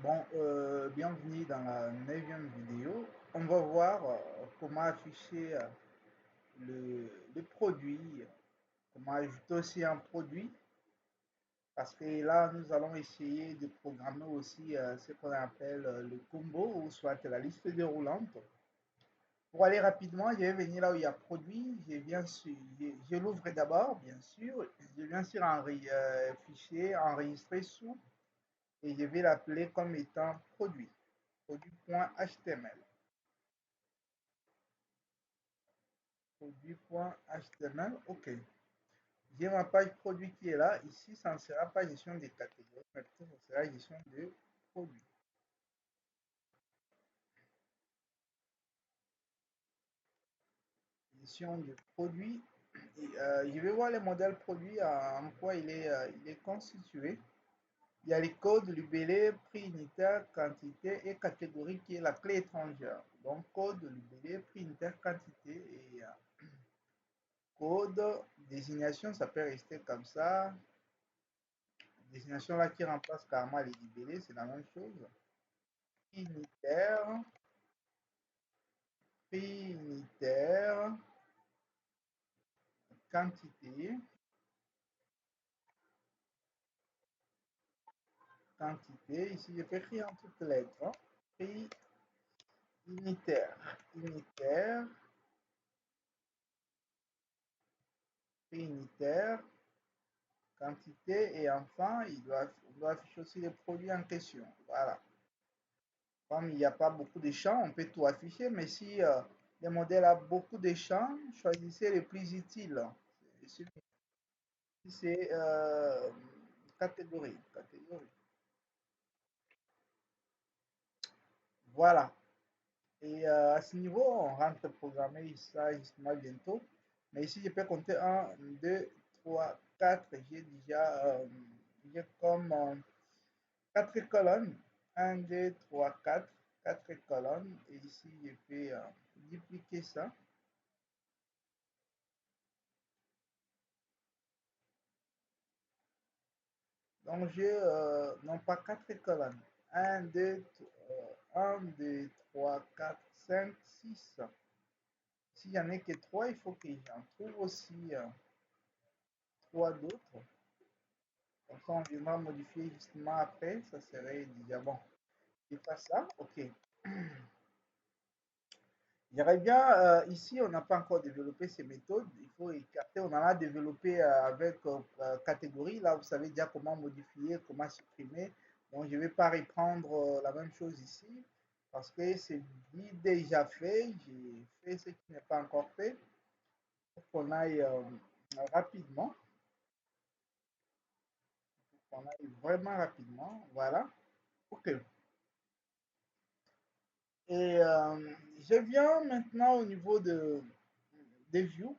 Bon, bienvenue dans la neuvième vidéo. On va voir comment afficher le produit, comment ajouter aussi un produit, parce que là, nous allons essayer de programmer aussi ce qu'on appelle le combo, ou soit la liste déroulante. Pour aller rapidement, je vais venir là où il y a produit, je l'ouvre d'abord, bien sûr, je viens sur un fichier enregistré sous, et je vais l'appeler comme étant produit. Produit.html. Produit.html, ok. J'ai ma page produit qui est là. Ici, ça ne sera pas gestion des catégories, mais plutôt ça sera gestion de produits. Gestion de produits. Je vais voir les modèles produits, en quoi il est constitué. Il y a les codes, libellé, prix unitaire, quantité et catégorie qui est la clé étrangère. Donc, code, libellé, prix unitaire, quantité et code, désignation, ça peut rester comme ça. Désignation là qui remplace carrément les libellés, c'est la même chose. Prix unitaire, prix unitaire, quantité, quantité. Ici, je peux écrire en toutes lettres. Hein. Prix unitaire, unitaire, prix unitaire, quantité et enfin, on doit afficher aussi les produits en question. Voilà. Comme il n'y a pas beaucoup de champs, on peut tout afficher, mais si le modèle a beaucoup de champs, choisissez les plus utiles. C'est catégorie, catégorie. Voilà. Et à ce niveau, on rentre programmer ça justement bientôt. Mais ici, je peux compter un, 2, 3, 4. J'ai déjà j'ai comme 4 colonnes. Un, 2, 3, 4. 4 colonnes. Et ici, je peux dupliquer ça. Donc, j'ai non pas 4 colonnes. Un, 2, 3, 4, 5, 6. S'il n'y en a que 3, il faut que j'en trouve aussi 3 d'autres. Comme ça, on viendra modifier justement après. Ça serait déjà bon. Je fais ça. OK. J'aimerais bien, ici, on n'a pas encore développé ces méthodes. Il faut écarter. On en a développé avec catégorie. Là, vous savez déjà comment modifier, comment supprimer. Donc, je ne vais pas reprendre la même chose ici parce que c'est déjà fait. J'ai fait ce qui n'est pas encore fait. Pour qu'on aille rapidement. On aille vraiment rapidement. Voilà. OK. Et je viens maintenant au niveau des views.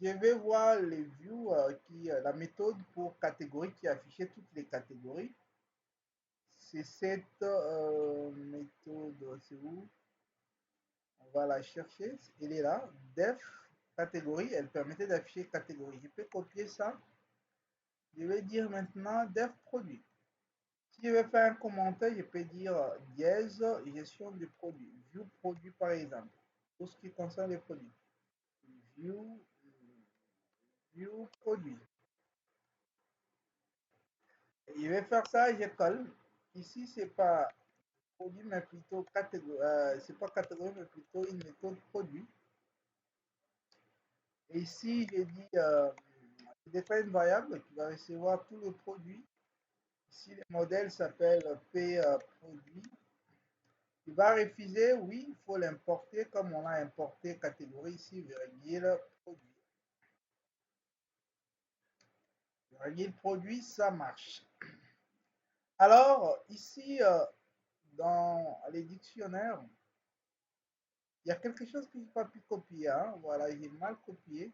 Je vais voir les views la méthode pour catégorie qui affichait toutes les catégories. C'est cette méthode, c'est où? On va la chercher. Elle est là. Def catégorie, elle permettait d'afficher catégorie. Je peux copier ça. Je vais dire maintenant def produit. Si je vais faire un commentaire, je peux dire dièse gestion du produit. View produit par exemple. Pour ce qui concerne les produits. View, view produit. Je vais faire ça, je colle. Ici, c'est pas produit, mais plutôt catégorie. C'est pas catégorie, mais plutôt une méthode produit. Et ici, j'ai dit, je déclare une variable qui va recevoir tous les produits. Ici, le modèle s'appelle P produit. Il va refuser, oui, il faut l'importer comme on a importé catégorie ici, virgule produit. Virgule produit, ça marche. Alors, ici, dans les dictionnaires, il y a quelque chose que je n'ai pas pu copier. Hein. Voilà, j'ai mal copié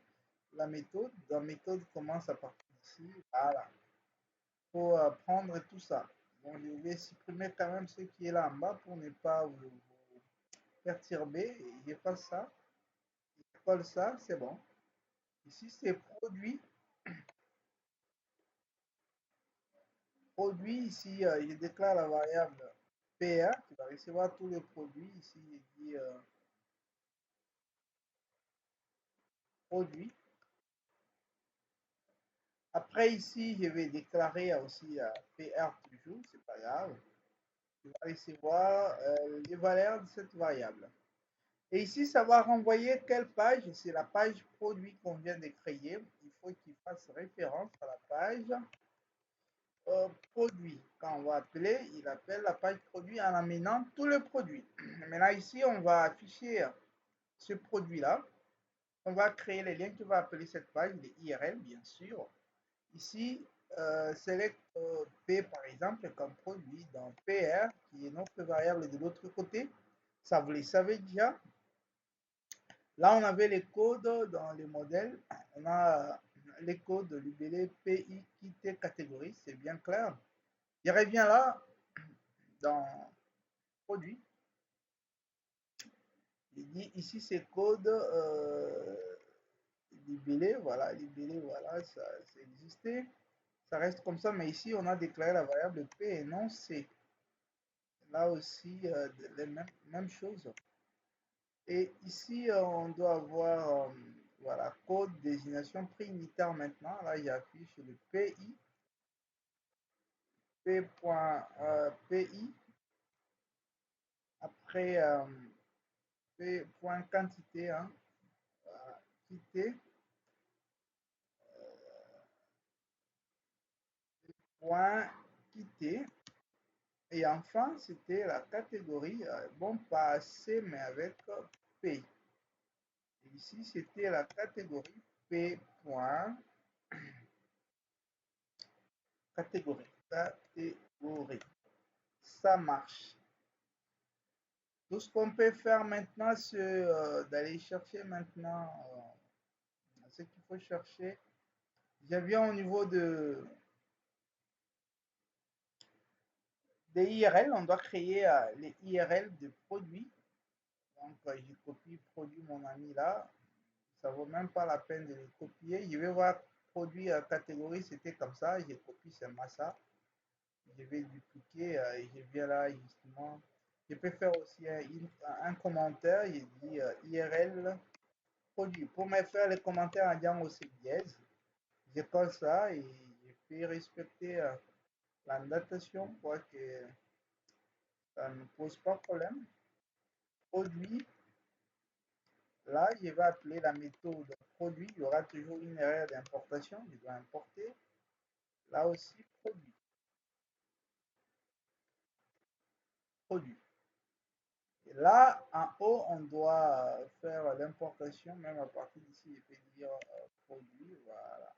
la méthode. La méthode commence à partir d'ici. Voilà. Il faut prendre tout ça. Donc, je vais supprimer quand même ce qui est là en bas pour ne pas vous perturber. Je fais ça. Je colle ça, c'est bon. Ici, c'est produit. Produit, ici, je déclare la variable PR qui va recevoir tous les produits. Ici, il dit produit. Après, ici, je vais déclarer aussi PR toujours, c'est pas grave. Je vais recevoir les valeurs de cette variable. Et ici, ça va renvoyer quelle page? C'est la page produit qu'on vient de créer. Il faut qu'il fasse référence à la page produit. Quand on va appeler, il appelle la page produit en amenant tous les produits. Maintenant, ici, on va afficher ce produit-là. On va créer les liens qui vont appeler cette page, les IRL, bien sûr. Ici, select P, par exemple, comme produit dans PR, qui est notre variable de l'autre côté. Ça, vous le savez déjà. Là, on avait les codes dans les modèles. On a les codes libellés PI quitter catégorie, c'est bien clair. Je reviens là dans produit. Il dit ici ces codes libellés, voilà, ça existait. Ça reste comme ça, mais ici on a déclaré la variable P et non C. Là aussi, les mêmes choses. Et ici, on doit avoir, voilà, code désignation prix unitaire maintenant. Là, j'affiche le PI, P.PI. Après, P.quantité, hein, voilà, quantité, point quitté. Et enfin, c'était la catégorie, bon, pas C, mais avec P. Et ici, c'était la catégorie P. Catégorie. Catégorie. Ça marche. Tout ce qu'on peut faire maintenant, c'est d'aller chercher maintenant ce qu'il faut chercher. Je viens au niveau des IRL. On doit créer les IRL de produits. Donc, je copie produit mon ami là. Ça vaut même pas la peine de le copier. Je vais voir produit catégorie, c'était comme ça. J'ai copié seulement ça. Je vais dupliquer et je viens là justement. Je peux faire aussi un commentaire. Je dis IRL produit. Pour me faire les commentaires en disant aussi dièse, je colle ça et je peux respecter la datation pour que ça ne pose pas de problème. Produit, là, je vais appeler la méthode produit. Il y aura toujours une erreur d'importation. Je dois importer. Là aussi, produit. Produit. Et là, en haut, on doit faire l'importation, même à partir d'ici, je peux dire produit. Voilà.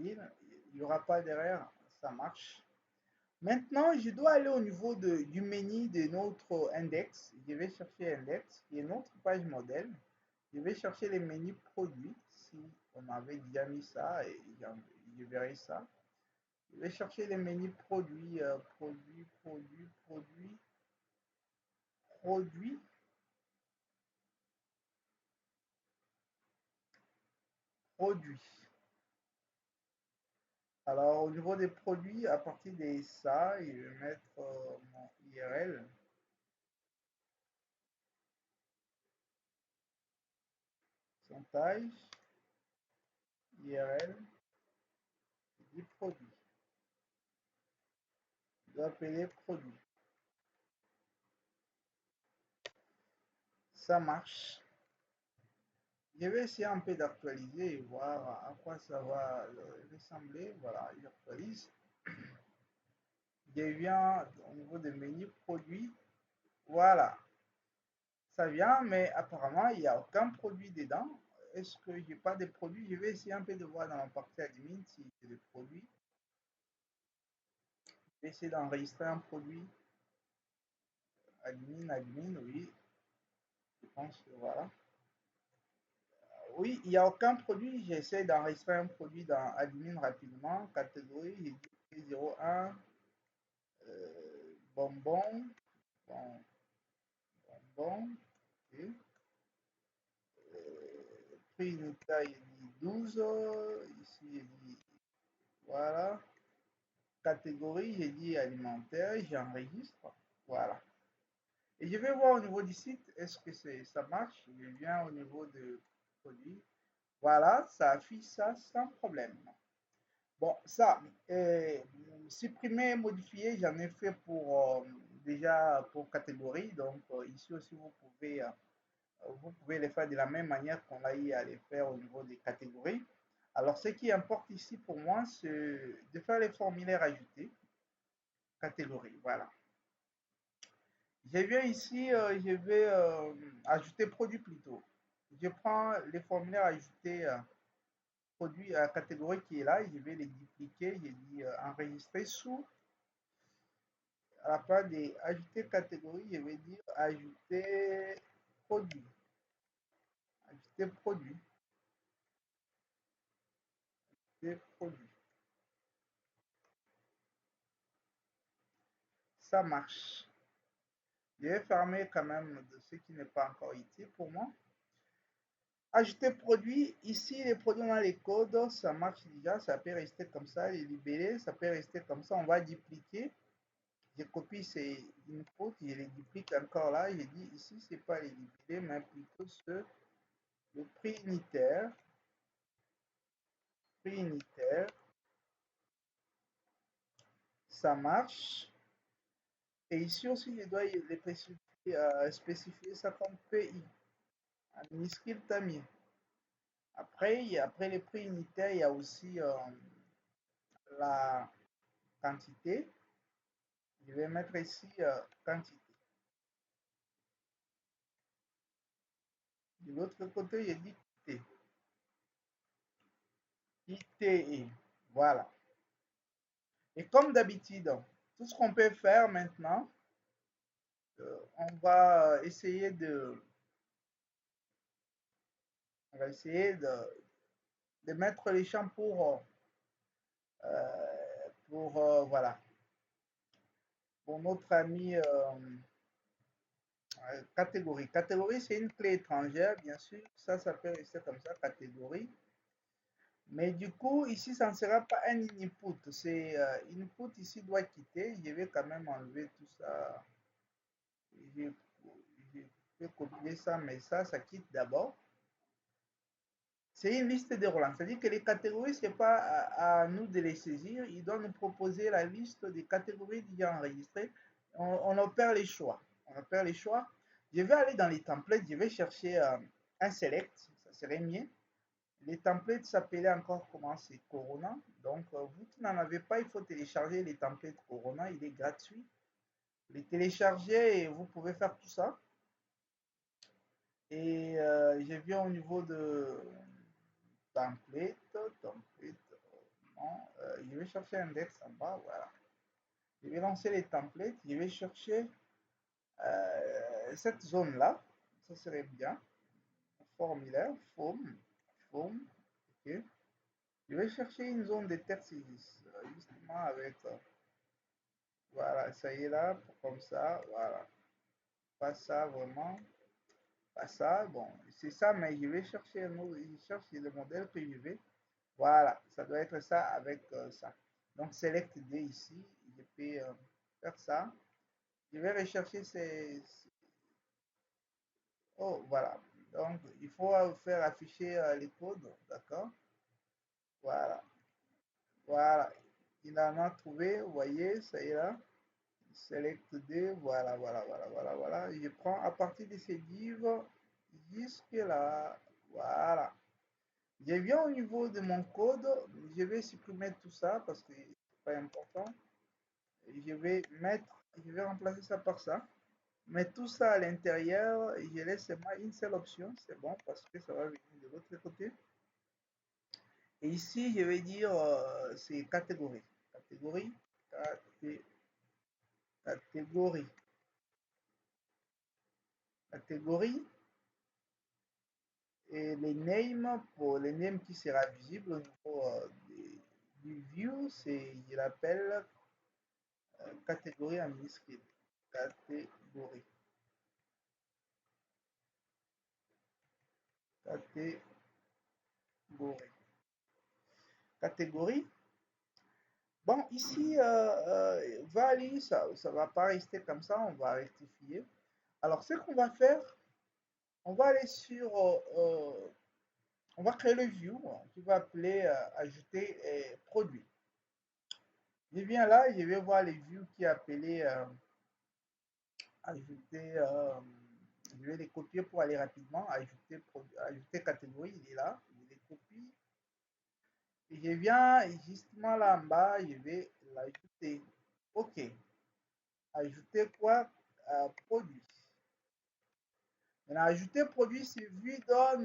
Il n'y aura pas d'erreur. Ça marche. Maintenant, je dois aller au niveau du menu de notre index. Je vais chercher index, qui est notre page modèle. Je vais chercher les menus produits. Si on avait déjà mis ça, et je verrai ça. Je vais chercher les menus produits, produits, produits, produits, produits, produits. Alors, au niveau des produits, à partir de ça, je vais mettre mon IRL. Pourcentage, IRL, du produit. Je dois appeler produit. Ça marche. Je vais essayer un peu d'actualiser et voir à quoi ça va ressembler. Voilà, j'actualise. Je viens au niveau des menus produits. Voilà, ça vient, mais apparemment, il n'y a aucun produit dedans. Est-ce que j'ai pas de produits? Je vais essayer un peu de voir dans ma partie admin si j'ai des produits. Je vais essayer d'enregistrer un produit. Admin, oui. Je pense que voilà. Oui, il n'y a aucun produit. J'essaie d'enregistrer un produit dans admin rapidement. Catégorie, j'ai dit 01, bonbon, bon, bonbon, ok. Prix unitaire, il dit 12. Ici, il dit voilà. catégorie, j'ai dit alimentaire, j'enregistre. Voilà. Et je vais voir au niveau du site, est-ce que ça marche? Je viens au niveau de produit. Voilà, ça affiche ça sans problème. Bon, ça, supprimer, modifier, j'en ai fait pour déjà pour catégorie. Donc ici aussi, vous pouvez les faire de la même manière qu'on a eu à les faire au niveau des catégories. Alors, ce qui importe ici pour moi, c'est de faire les formulaires ajoutés, catégorie. Voilà. Je viens ici, je vais ajouter produit plutôt. Je prends les formulaires ajoutés produit à catégorie qui est là, je vais les dupliquer, je dis enregistrer sous. À la place de ajouter catégorie, je vais dire ajouter produit. Ajouter produit. Ajouter produit. Ça marche. Je vais fermer quand même de ce qui n'est pas encore utile pour moi. Ajouter produit, ici les produits dans les codes, ça marche déjà, ça peut rester comme ça, les libellés, ça peut rester comme ça, on va dupliquer. Je copie ces inputs, je les duplique encore là, je dis ici c'est pas les libellés, mais plutôt le prix unitaire, ça marche. Et ici aussi je dois les spécifier ça comme PI, en minuscule tamis. Après les prix unitaires, il y a aussi la quantité. Je vais mettre ici quantité. De l'autre côté, je dis T. ITE. Voilà. Et comme d'habitude, tout ce qu'on peut faire maintenant, on va essayer de mettre les champs voilà, pour notre ami catégorie. Catégorie, c'est une clé étrangère, bien sûr. Ça peut rester comme ça, catégorie. Mais du coup, ici, ça ne sera pas un input. C'est input ici doit quitter. Je vais quand même enlever tout ça. Je, je peux copier ça, mais ça quitte d'abord. C'est une liste de relance. C'est-à-dire que les catégories, ce n'est pas à nous de les saisir. Il doit nous proposer la liste des catégories déjà enregistrées. On opère les choix. On opère les choix. Je vais aller dans les templates. Je vais chercher un select. Ça serait mieux. Les templates s'appelaient encore comment? C'est Corona. Donc, vous qui n'en avez pas, il faut télécharger les templates Corona. Il est gratuit. Les télécharger et vous pouvez faire tout ça. Et je viens au niveau de template, non, je vais chercher index en bas, voilà. Je vais lancer les templates, je vais chercher cette zone-là, ça serait bien. Formulaire, form, ok. Je vais chercher une zone de texte justement avec, voilà, ça y est là, comme ça, voilà. Pas ça vraiment, pas ça, bon, c'est ça, mais je vais chercher un autre, je cherche le modèle que je vais. Voilà, ça doit être ça avec ça. Donc, select D ici, je peux faire ça. Je vais rechercher oh, voilà. Donc, il faut faire afficher les codes, d'accord? Voilà, voilà. Il en a trouvé, vous voyez, ça y est là. Select D, voilà, voilà, voilà, voilà, voilà. Je prends à partir de ces divs jusque là, voilà. Je viens au niveau de mon code, je vais supprimer tout ça parce que c'est pas important. Je vais remplacer ça par ça. Mais tout ça à l'intérieur, je laisse seulement une seule option, c'est bon parce que ça va venir de l'autre côté. Et ici, je vais dire, c'est catégorie. Catégorie, catégorie, catégorie. Et les names, pour les names qui sera visible au niveau du view, je l'appelle catégorie en minuscule. Catégorie. Catégorie. Catégorie. Bon, ici, value, ça ne va pas rester comme ça, on va rectifier. Alors, ce qu'on va faire, on va aller sur, on va créer le view qui va appeler ajouter produit. Je viens là, je vais voir les views qui est appelé ajouter, je vais les copier pour aller rapidement, ajouter catégorie, il est là, je les copie. Et je viens justement là en bas, je vais l'ajouter. OK. Ajouter quoi? Produit. Maintenant, ajouter produit suivi doit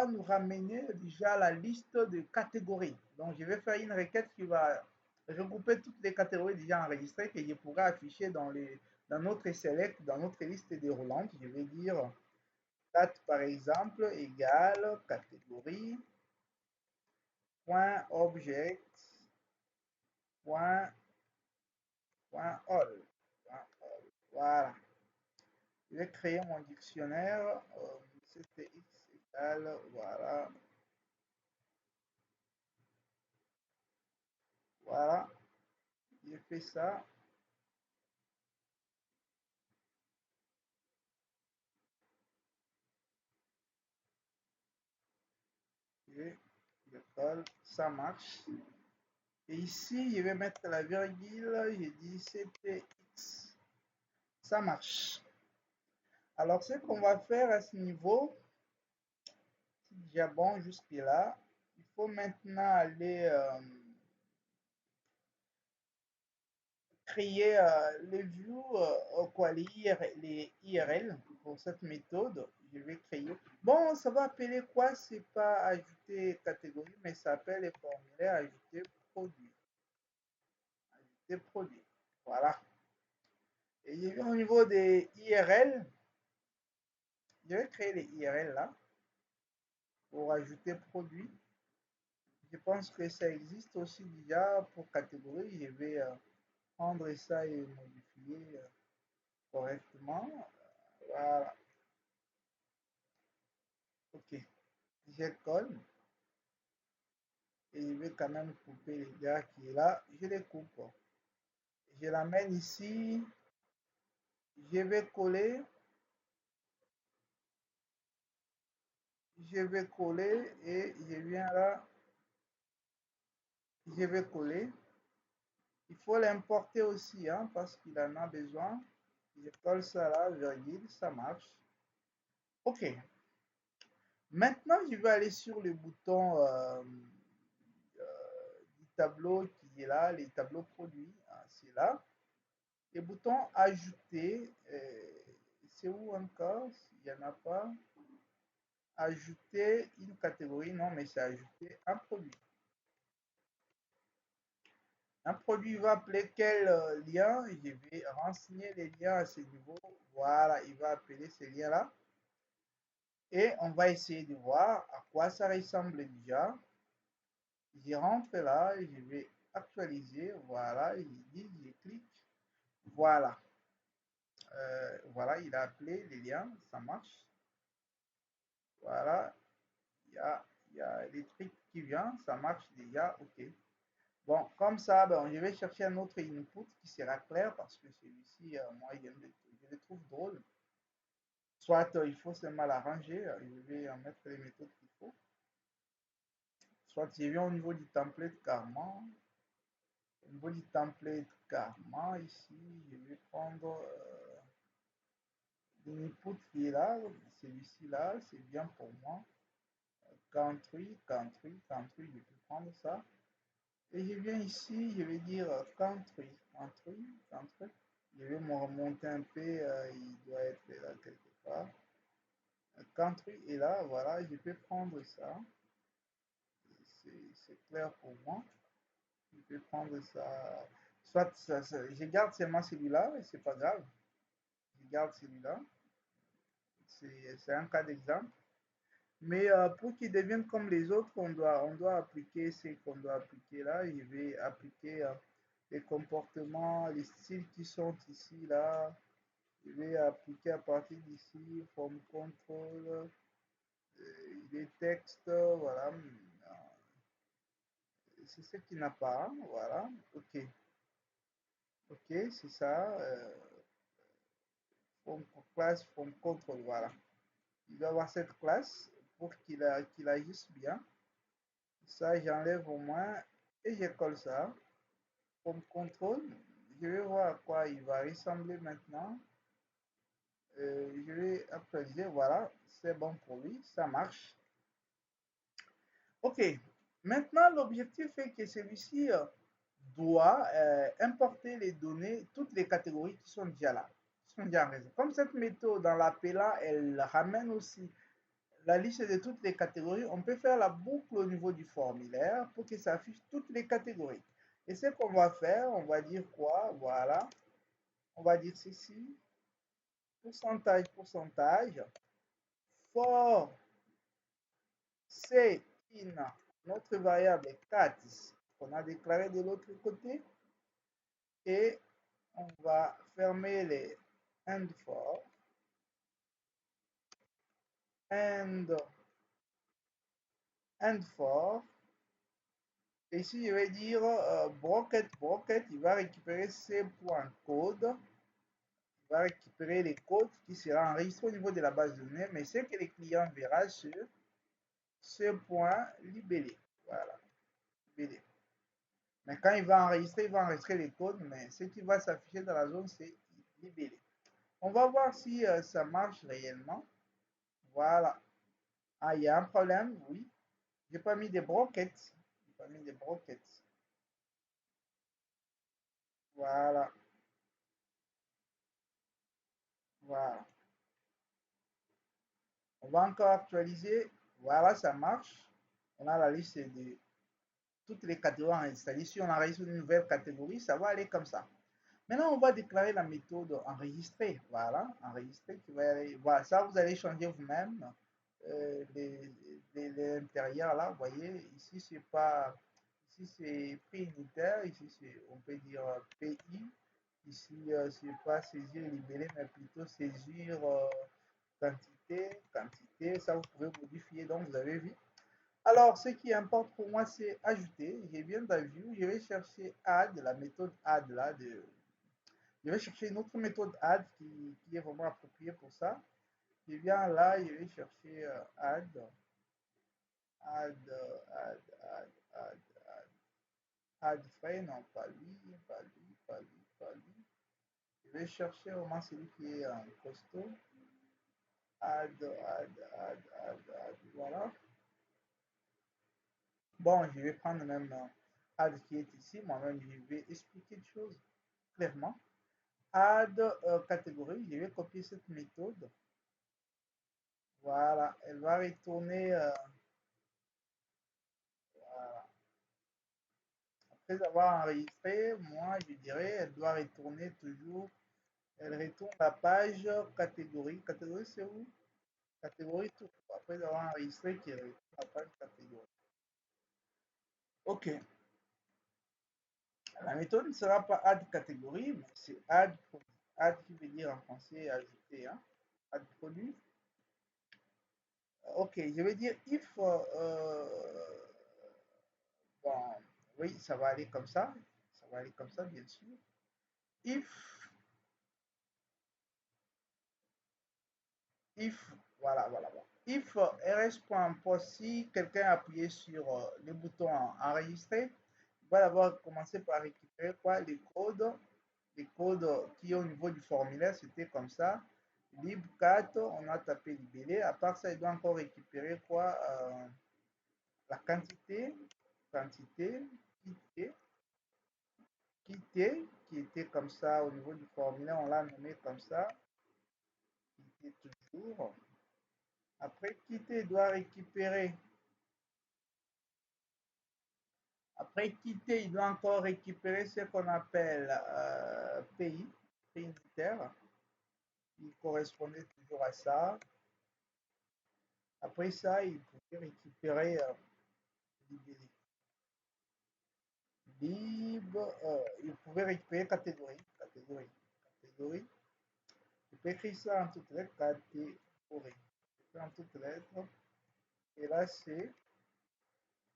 nous ramener déjà la liste de catégories. Donc, je vais faire une requête qui va regrouper toutes les catégories déjà enregistrées que je pourrai afficher dans notre select, dans notre liste déroulante. Je vais dire date par exemple égale catégorie point object point, point all. Voilà. Je vais créer mon dictionnaire. CTX égale, voilà. Voilà. J'ai fait ça. Et je colle. Ça marche. Et ici, je vais mettre la virgule. Je dis CTX. Ça marche. Alors, ce qu'on va faire à ce niveau, c'est déjà bon jusque-là. Il faut maintenant aller créer les views, quoi, les IRL pour cette méthode. Je vais créer. Bon, ça va appeler quoi? C'est pas ajouter catégorie, mais ça appelle les formulaires ajouter produit. Ajouter produit. Voilà. Et je vais au niveau des IRL. Je vais créer les IRL là pour ajouter produit. Je pense que ça existe aussi déjà pour catégorie. Je vais prendre ça et modifier correctement. Voilà. Ok. Je colle et je vais quand même couper les gars qui est là. Je les coupe. Je l'amène ici. Je vais coller. Je vais coller et je viens là. Je vais coller. Il faut l'importer aussi hein, parce qu'il en a besoin. Je colle ça là, virgule, ça marche. Ok. Maintenant, je vais aller sur le bouton du tableau qui est là, les tableaux produits. Hein, c'est là. Les boutons ajouter, c'est où encore? S'il n'y en a pas. Ajouter une catégorie, non, mais c'est ajouter un produit. Un produit va appeler quel lien? Je vais renseigner les liens à ce niveau. Voilà, il va appeler ces liens-là. Et on va essayer de voir à quoi ça ressemble déjà. Je rentre là, je vais actualiser. Voilà, je dis, je clique. Voilà. Voilà, il a appelé les liens, ça marche. Voilà, il y a des trucs qui viennent, ça marche déjà, ok. Bon, comme ça, ben, je vais chercher un autre input qui sera clair parce que celui-ci, moi, je le trouve drôle. Soit il faut seulement l'arranger, je vais en mettre les méthodes qu'il faut. Soit je viens au niveau du template carrément. Au niveau du template carrément, ici, je vais prendre l'input qui est là, celui-ci là, c'est bien pour moi. Country, je peux prendre ça. Et je viens ici, je vais dire country. Je vais me remonter un peu, il doit être là quelque part. Country est là, voilà, je peux prendre ça. C'est clair pour moi. Je peux prendre ça. Soit je garde seulement celui-là, et c'est pas grave. Je garde celui-là. C'est un cas d'exemple. Mais pour qu'il devienne comme les autres, on doit appliquer ce qu'on doit appliquer là. Je vais appliquer les comportements, les styles qui sont ici, là. Je vais appliquer à partir d'ici, form control, les textes, voilà. c'est ce qui n'a pas, hein, voilà, ok, ok, c'est ça, from class, from control, voilà. Il doit avoir cette classe pour qu'il agisse bien. Ça, j'enlève au moins et je colle ça. Comme contrôle, je vais voir à quoi il va ressembler maintenant. Je vais actualiser, voilà, c'est bon pour lui, ça marche. Ok, maintenant l'objectif est que celui-ci doit importer les données, toutes les catégories qui sont déjà là, qui sont déjà en réseau. Comme cette méthode dans l'appelant, elle ramène aussi la liste de toutes les catégories, on peut faire la boucle au niveau du formulaire pour que ça affiche toutes les catégories. Et ce qu'on va faire, on va dire quoi? Voilà, on va dire ceci, pourcentage, pourcentage, for C in notre variable 4 qu'on a déclaré de l'autre côté et on va fermer les and for and for et ici je vais dire bracket bracket, il va récupérer ces points code, il va récupérer les codes qui seront enregistrés au niveau de la base de données, mais ce que les clients verra sur ce point libellé, voilà, libellé. Mais quand il va enregistrer les codes, mais ce qui va s'afficher dans la zone, c'est libellé. On va voir si ça marche réellement. Voilà. Ah, il y a un problème, oui. J'ai pas mis des broquettes. J'ai pas mis des broquettes. Voilà. Voilà. On va encore actualiser. Voilà, ça marche. On a la liste de toutes les catégories installées. Si on enregistre une nouvelle catégorie, ça va aller comme ça. Maintenant, on va déclarer la méthode enregistrer. Voilà, enregistrer qui va aller. Voilà, ça, vous allez changer vous-même l'intérieur là. Vous voyez, ici, c'est pas. Ici, c'est prix unitaire. Ici, c'est, on peut dire PI. Ici, c'est pas saisir libellé, mais plutôt saisir quantité, quantité. Ça, vous pouvez modifier. Donc, vous avez vu. Alors, ce qui importe pour moi, c'est ajouter. Je viens dans View. Je vais chercher add, la méthode add là de je vais chercher une autre méthode add qui est vraiment appropriée pour ça. Je viens là, je vais chercher add, add, add, add, add, add, add frais, non, pas lui, pas lui, pas lui, pas lui. Je vais chercher vraiment celui qui est en costaud. Add, add, add, add, add, voilà. Bon, je vais prendre même add qui est ici. Moi-même, je vais expliquer les choses clairement. Add catégorie, je vais copier cette méthode. Voilà, elle va retourner. Voilà. Après avoir enregistré, moi je dirais, elle doit retourner toujours. Elle retourne la page catégorie. Catégorie, c'est où? Catégorie tout. Après avoir enregistré, qui retourne la page catégorie. Ok. La méthode ne sera pas add catégorie, mais c'est add produit. Add qui veut dire en français ajouter. Hein? Add produit. Ok, je vais dire if. Bon, oui, ça va aller comme ça. Ça va aller comme ça, bien sûr. If, if, voilà, voilà, voilà. If rs.post, si quelqu'un a appuyé sur le bouton enregistrer, il va d'abord commencer par récupérer quoi? Les codes qui au niveau du formulaire, c'était comme ça. Lib4, on a tapé libellé. À part ça, il doit encore récupérer quoi? La quantité, quantité, quantité, quitter, qui était comme ça au niveau du formulaire, on l'a nommé comme ça, quitter toujours. Après quitter, doit récupérer. Après quitter, il doit encore récupérer ce qu'on appelle pays, pays unitaire. Il correspondait toujours à ça. Après ça, il pouvait récupérer lib, il pouvait récupérer catégorie, catégorie, catégorie. Il peut écrire ça en toutes lettres, catégorie. En toutes lettres. Et là, c'est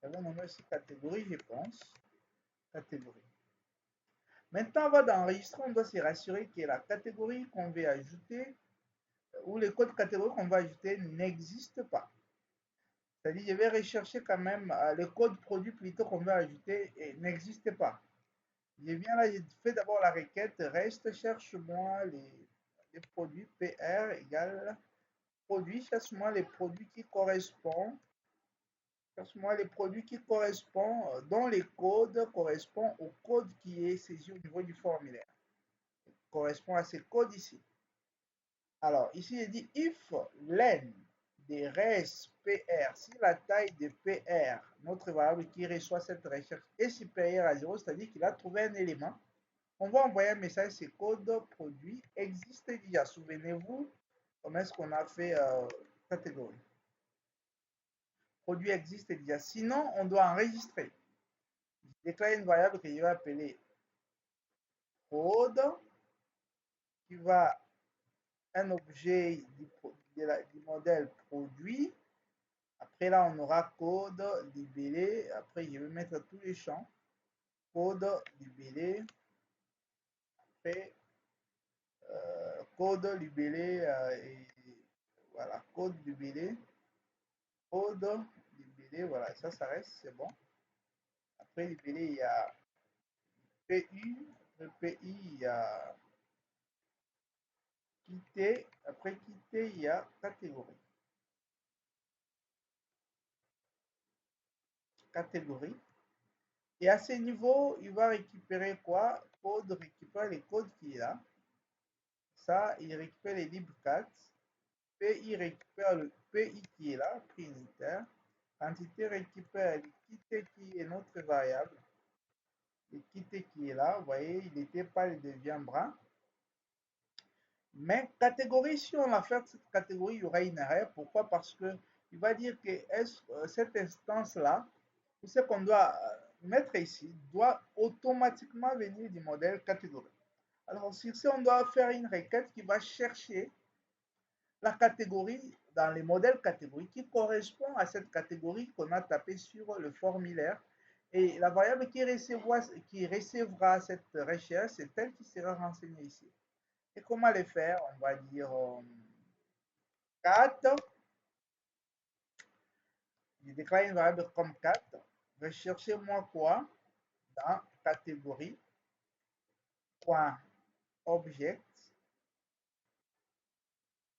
J'avais nommé aussi catégorie, je pense. Catégorie. Maintenant, avant d'enregistrer, on doit se rassurer que la catégorie qu'on veut ajouter ou le code catégorie qu'on va ajouter n'existe pas. C'est-à-dire, je vais rechercher quand même le code produit plutôt qu'on veut ajouter et n'existe pas. Je viens là, je fais d'abord la requête reste, cherche-moi les produits PR égale produit, cherche-moi les produits qui correspondent, cherche-moi les produits qui correspondent, dont les codes correspondent au code qui est saisi au niveau du formulaire, correspond à ces codes ici. Alors, ici, il dit if len de res PR, si la taille de PR, notre variable qui reçoit cette recherche, est supérieure à 0, c'est-à-dire qu'il a trouvé un élément, on va envoyer un message, ce code produit existe déjà. Souvenez-vous, comment est-ce qu'on a fait catégorie. Produit existe déjà. Sinon, on doit enregistrer. Je déclare une variable que je vais appeler prod, qui va un objet du modèle produit. Après là, on aura code libellé. Après, je vais mettre tous les champs. Code libellé. Après, code libellé et voilà, code libellé. Code libellé, voilà, ça reste, c'est bon. Après libellé, il y a PU. Après PI, il y a quitter. Après quitter, il y a catégorie. Catégorie. Et à ce niveau, il va récupérer quoi? Code, récupère les codes qui est là. Ça, il récupère les libcats. PI récupère le PI qui est là, prix unitaire. Quantité récupère l'équité qui est notre variable. L'équité qui est là, vous voyez, il n'était pas, il devient brun. Mais catégorie, si on affecte cette catégorie, il y aura une erreur. Pourquoi? Parce que il va dire que cette instance-là, tout ce qu'on doit mettre ici, doit automatiquement venir du modèle catégorie. Alors, sur ce, on doit faire une requête qui va chercher la catégorie dans les modèles catégories qui correspond à cette catégorie qu'on a tapé sur le formulaire. Et la variable qui recevra cette recherche, c'est elle qui sera renseignée ici. Et comment le faire? On va dire 4. Je déclare une variable comme 4. Recherchez-moi quoi? Dans catégorie, point object,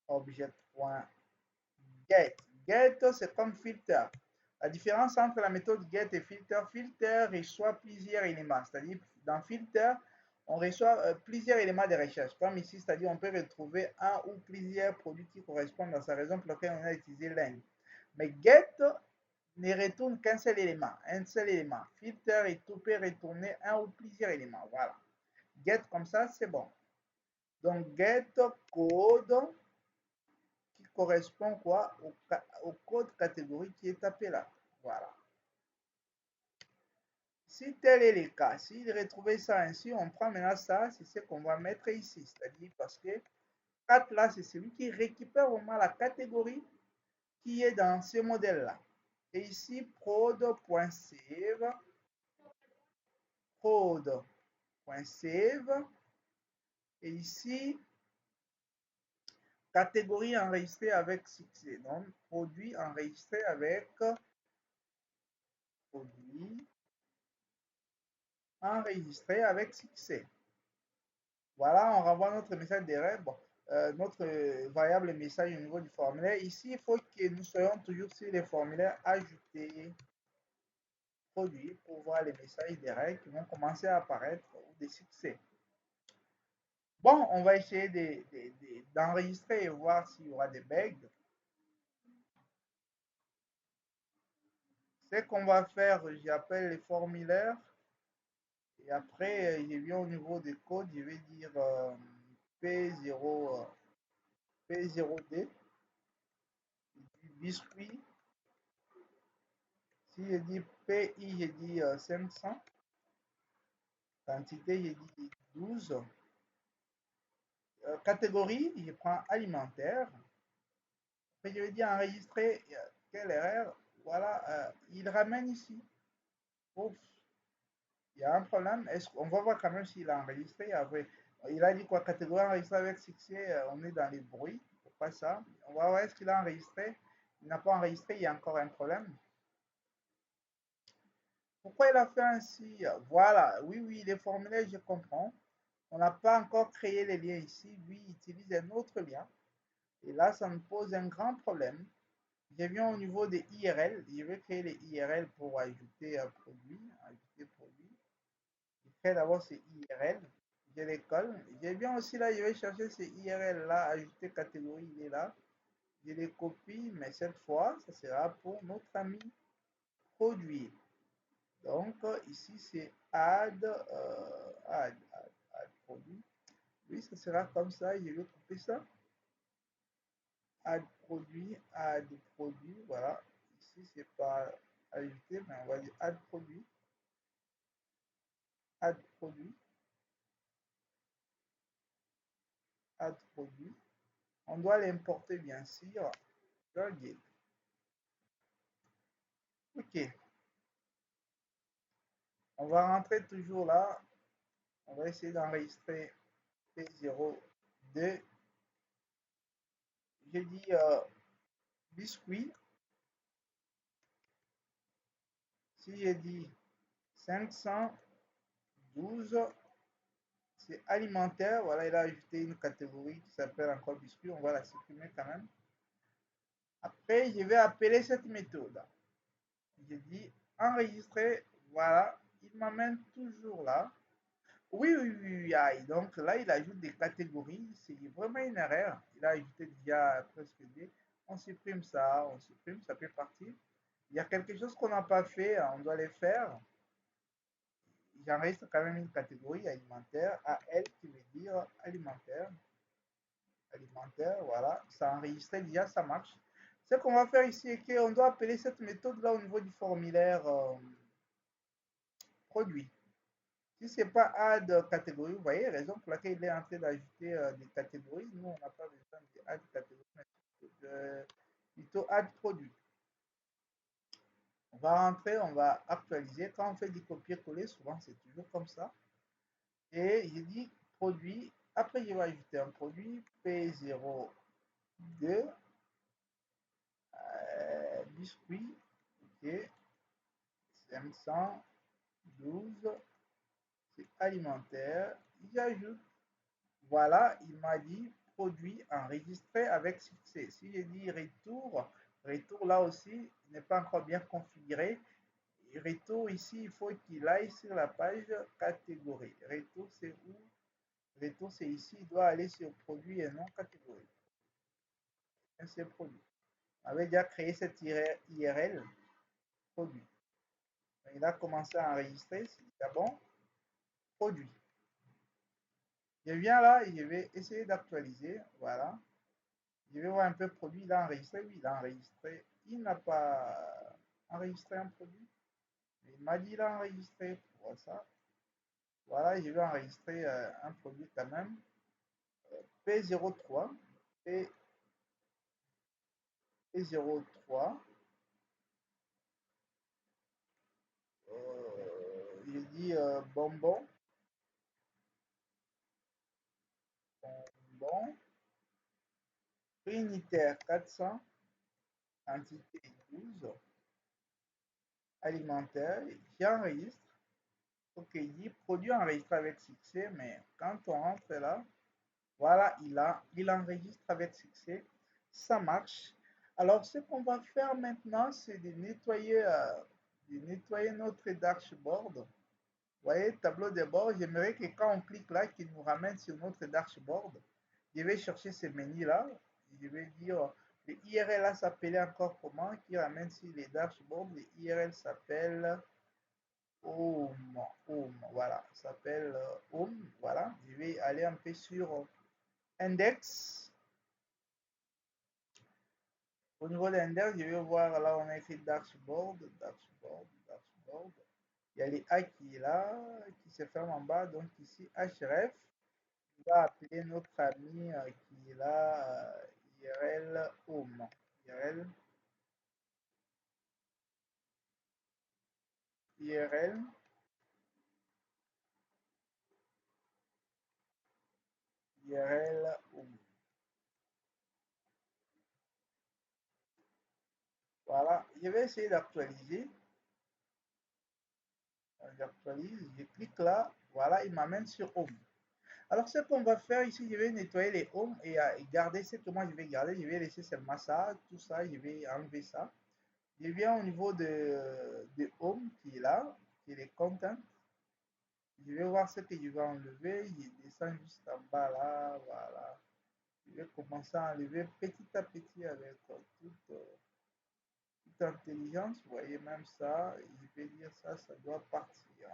object.get. Get, c'est comme filter. La différence entre la méthode get et filter, filter reçoit plusieurs éléments. C'est-à-dire, dans filter, on reçoit plusieurs éléments de recherche. Comme ici, c'est-à-dire, on peut retrouver un ou plusieurs produits qui correspondent à sa raison pour laquelle on a utilisé len. Mais get ne retourne qu'un seul élément, Filter et tout peut retourner un ou plusieurs éléments. Voilà. Get comme ça, c'est bon. Donc, get code qui correspond quoi au code catégorie qui est tapé là. Voilà. Si tel est le cas, s'il retrouvait ça ainsi, on prend maintenant ça, c'est ce qu'on va mettre ici. C'est-à-dire parce que 4 là, c'est celui qui récupère vraiment la catégorie qui est dans ce modèle-là. Et ici, prod.save, prod.save, et ici, catégorie enregistrée avec succès. Donc, produit enregistré avec produit enregistré avec succès. Voilà, on renvoie notre message d'erreur. Bon, notre variable message au niveau du formulaire. Ici, il faut que nous soyons toujours sur les formulaires ajoutés, produits, pour voir les messages d'erreur qui vont commencer à apparaître ou des succès. Bon, on va essayer d'enregistrer et voir s'il y aura des bugs. Ce qu'on va faire, j'appelle les formulaires. Et après, je viens au niveau des codes, je vais dire P0, P0D, biscuit. Si je dis PI, je dis 500. Quantité, je dis 12. Catégorie, je prends alimentaire. Après, je vais dire enregistrer. Quelle erreur? voilà, il ramène ici. Ouf, il y a un problème. Est-ce qu'on va voir quand même s'il a enregistré après. Il a dit quoi, catégorie enregistrée avec succès, on est dans les bruits, pas ça. On va voir est-ce qu'il a enregistré. Il n'a pas enregistré, il y a encore un problème. Pourquoi il a fait ainsi? Voilà, oui, oui, les formulaires, je comprends. On n'a pas encore créé les liens ici. Lui, il utilise un autre lien. Et là, ça me pose un grand problème. Je viens au niveau des IRL. Je vais créer les IRL pour ajouter un produit. Ajouter produit. Je crée d'abord ces IRL. Je les colle. Je viens aussi là, je vais chercher ces IRL là. Ajouter catégorie, il est là. Je les copie, mais cette fois, ça sera pour notre ami produit. Donc, ici, c'est add produit. Oui, ça sera comme ça. Je vais couper ça. Add produit, voilà. Ici, c'est pas ajouter, mais on va dire add produit, add produit, add produit. On doit l'importer, bien sûr, dans Git. OK. On va rentrer toujours là. On va essayer d'enregistrer P02. J'ai dit biscuit. Si j'ai dit 512, c'est alimentaire. Voilà, il a ajouté une catégorie qui s'appelle encore biscuit. On va la supprimer quand même. Après, je vais appeler cette méthode. Je dis enregistrer. Voilà, il m'amène toujours là. Oui, oui, oui, oui, aïe. Donc là, il ajoute des catégories. C'est vraiment une erreur. Il a ajouté déjà presque des. On supprime, ça peut partir. Il y a quelque chose qu'on n'a pas fait, on doit les faire. J'enregistre quand même une catégorie alimentaire, AL qui veut dire alimentaire. Alimentaire, voilà, ça a enregistré déjà, ça marche. Ce qu'on va faire ici est qu'on doit appeler cette méthode-là au niveau du formulaire produit. Si ce n'est pas add catégorie, vous voyez, raison pour laquelle il est en train d'ajouter des catégories. Nous, on n'a pas besoin de add catégorie, mais plutôt add produit. On va rentrer, on va actualiser. Quand on fait du copier-coller, souvent c'est toujours comme ça. Et j'ai dit produit. Après, je vais ajouter un produit P02 biscuit. Ok. 512. C'est alimentaire. J'ajoute. Voilà, il m'a dit produit enregistré avec succès. Si je dis retour, retour là aussi n'est pas encore bien configuré. Retour ici, il faut qu'il aille sur la page catégorie. Retour, c'est où? Retour, c'est ici. Il doit aller sur produit et non catégorie. C'est produit. On avait déjà créé cette IRL produit. Il a commencé à enregistrer. C'est déjà bon. Produit. Je viens là et je vais essayer d'actualiser. Voilà. Je vais voir un peu produit. Il a enregistré. Oui, il a enregistré. Il n'a pas enregistré un produit. Il m'a dit qu'il a enregistré pour ça. Voilà, je vais enregistrer un produit quand même. P03. P03. Je dis bonbon. Bonbon. Prix unitaire 400. Quantité 12. Alimentaire. J'enregistre. Ok, il dit produit enregistré avec succès, mais quand on rentre là, voilà, il enregistre avec succès. Ça marche. Alors, ce qu'on va faire maintenant, c'est de nettoyer notre dashboard. Vous voyez, tableau de bord, j'aimerais que quand on clique là, qu'il nous ramène sur notre dashboard. Je vais chercher ce menu-là. Je vais dire, le IRL là s'appelait encore comment, qui ramène sur les dashboards. Le IRL s'appelle Home, voilà, s'appelle Home, voilà. Je vais aller un peu sur Index. Au niveau de l'index, je vais voir là, on a écrit dashboard. Il y a les A qui est là, qui se ferme en bas. Donc ici, href. On va appeler notre ami qui est là, IRL Home. IRL URL, URL home. Voilà, je vais essayer d'actualiser. J'actualise, je clique là, voilà, il m'amène sur Home. Alors, ce qu'on va faire ici, je vais nettoyer les Home et garder ce que moi je vais garder. Je vais laisser seulement ça, tout ça, je vais enlever ça. Je viens au niveau de Home qui est là, qui est les Content. Je vais voir ce que je vais enlever. Je descends juste en bas là, voilà. Je vais commencer à enlever petit à petit avec toute intelligence. Vous voyez même ça, je vais dire ça, ça doit partir.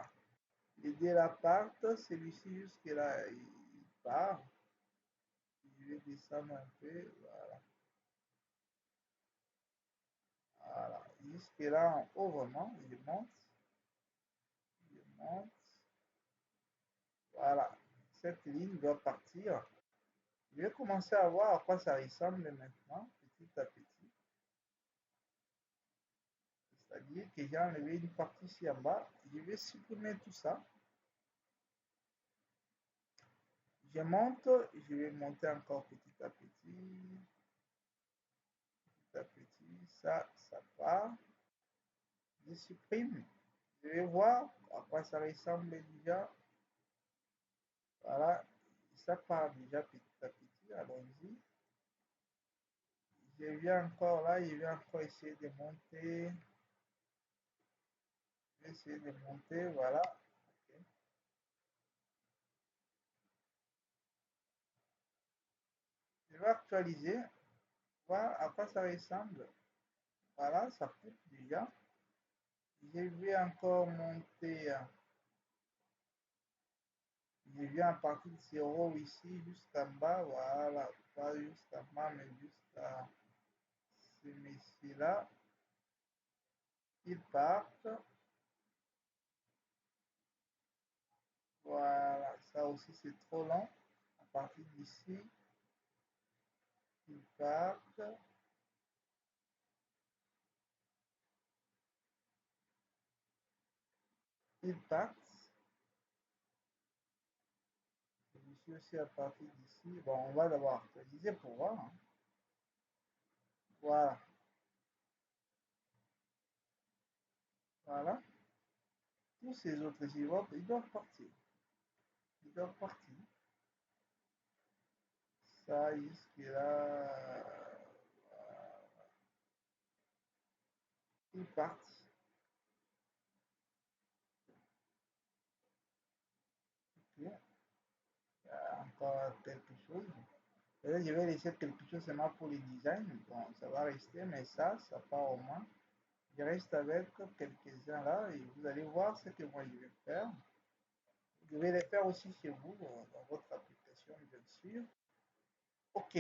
L'idée la part, celui-ci jusque là, il part. Je vais descendre un peu, voilà. Voilà, jusque là en haut vraiment, je monte, je monte. Voilà, cette ligne doit partir. Je vais commencer à voir à quoi ça ressemble maintenant, petit à petit. C'est-à-dire que j'ai enlevé une partie ici en bas. Je vais supprimer tout ça. Je monte, je vais monter encore petit à petit. Petit à petit, ça part. Je supprime. Je vais voir à quoi ça ressemble déjà. Voilà, ça part déjà petit à petit. Allons-y. Je viens encore là, je vais encore essayer de monter. Je vais essayer de monter, voilà. Okay. Je vais actualiser, voir à quoi ça ressemble. Voilà, ça coupe déjà. Je vais encore monter. Je viens à partir de 0 ici jusqu'en bas. Voilà, pas jusqu'en bas, mais jusqu'à ce messieurs-là. Ils partent. Voilà, ça aussi c'est trop long. À partir d'ici, ils partent. Ils partent. Celui-ci aussi à partir d'ici. Bon, on va d'abord actualiser pour voir. Hein. Voilà. Voilà. Tous ces autres ici, ils doivent partir. Ils doivent partir. Ça, jusque là. Ils partent. Okay. Il y a encore quelque chose. Là, je vais laisser quelque chose seulement pour les designs. Bon, ça va rester, mais ça part au moins. Je reste avec quelques-uns là et vous allez voir ce que moi je vais faire. Vous devez les faire aussi chez vous, dans votre application, bien sûr. Ok,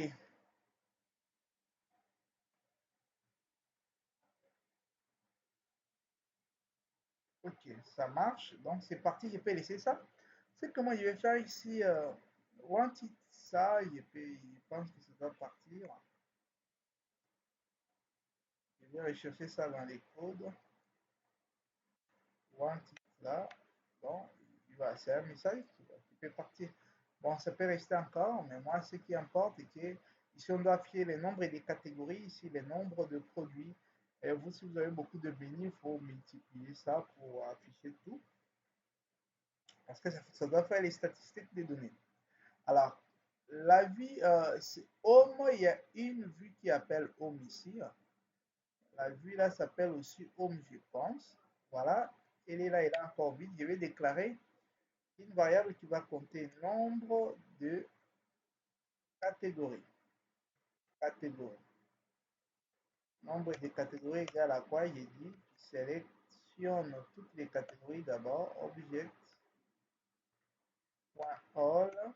ok, ça marche. Donc c'est parti, je peux laisser ça. Ce que moi je vais faire ici, one titre, ça, je pense que ça doit partir. Je vais rechercher ça dans les codes. One titre là. Bon, c'est un message qui peut partir. Bon, ça peut rester encore, mais moi, ce qui importe, c'est que ici, on doit afficher les nombres des catégories, ici, les nombres de produits. Et vous, si vous avez beaucoup de menus, il faut multiplier ça pour afficher tout. Parce que ça doit faire les statistiques des données. Alors, la vue, c'est Home, il y a une vue qui appelle Home ici. La vue là s'appelle aussi Home, je pense. Voilà. Elle est là, elle est encore vide. Je vais déclarer une variable qui va compter nombre de catégories. Catégories. Nombre de catégories égale à quoi? J'ai dit sélectionne toutes les catégories d'abord. Object.all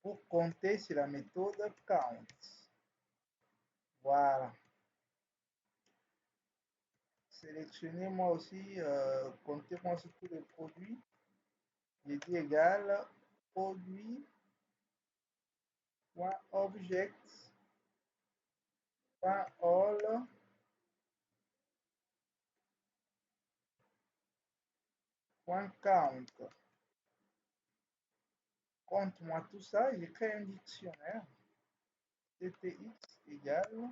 pour compter sur la méthode count. Voilà. Sélectionnez moi aussi, comptez moi sur tous les produits. J'ai dit égal produit.object.all .count. Compte-moi tout ça, j'ai créé un dictionnaire. TTX égale,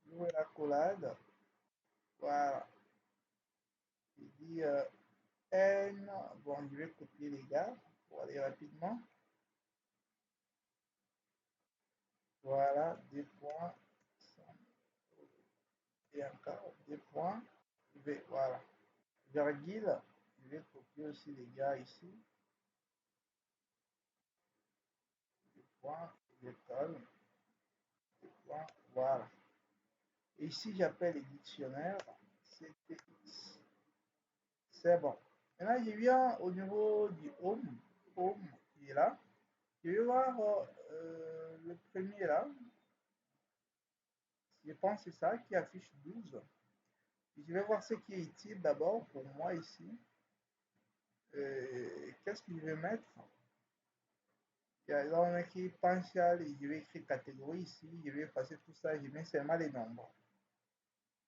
jouer l'accolade. Voilà. Je dis N. Bon, je vais copier les gars pour aller rapidement. Voilà, des points. Et encore des points. Voilà. Virgule. Je vais copier aussi les gars ici. Des points. Je colle. Des points. Voilà. Et ici, j'appelle les dictionnaires CTX. C'est bon. Maintenant, je viens au niveau du home. Home qui est là. Je vais voir le premier là. Je pense que c'est ça qui affiche 12. Je vais voir ce qui est utile d'abord pour moi ici. Qu'est-ce que je vais mettre? Là, on a écrit potentiel et je vais écrire catégorie ici. Je vais passer tout ça. Je mets seulement les nombres.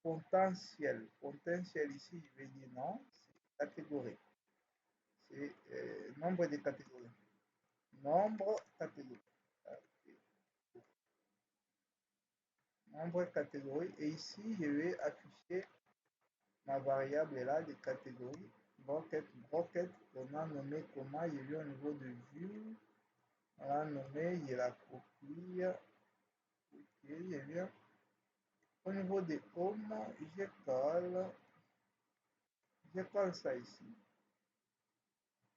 Potentiel. Potentiel ici, je vais dire non. C'est catégorie. C'est nombre de catégories. Nombre catégorie. Nombre catégorie. Et ici, je vais afficher ma variable là de catégorie. Bracket. On a nommé comment. Je vais au niveau de view. On a nommé, je la copie. Ok, je viens. Au niveau de home, je colle ça ici.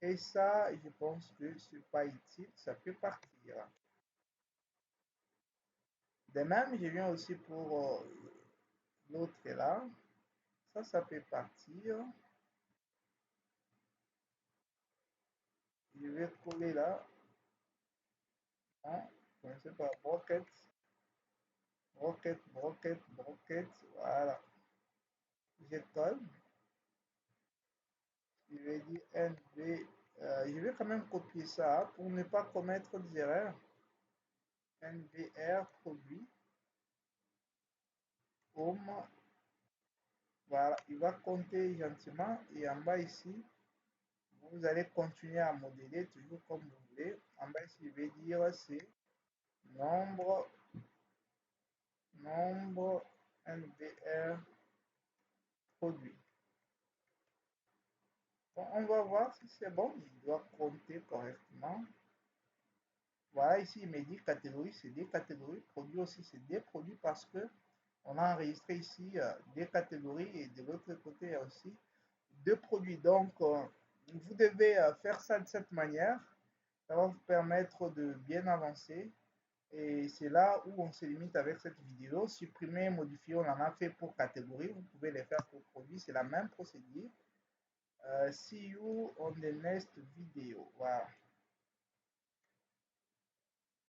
Et ça, je pense que ce n'est pas utile, ça peut partir. De même, je viens aussi pour l'autre là. Ça peut partir. Je vais coller là. Hein? Commencer par bracket. Voilà. Je colle. Je vais dire NV. Je vais quand même copier ça pour ne pas commettre des erreurs. NVR produit. Home. Voilà, il va compter gentiment et en bas ici, vous allez continuer à modeler toujours comme vous voulez. En bas ici, je vais dire c'est nombre NVR produit. Bon, on va voir si c'est bon, il doit compter correctement. Voilà, ici il me dit catégorie, c'est des catégories, produits aussi c'est des produits parce que on a enregistré ici des catégories et de l'autre côté il y a aussi deux produits. Donc vous devez faire ça de cette manière. Ça va vous permettre de bien avancer. Et c'est là où on se limite avec cette vidéo. Supprimer, modifier, on en a fait pour catégorie. Vous pouvez les faire pour produit. C'est la même procédure. See you on the next video. Voilà.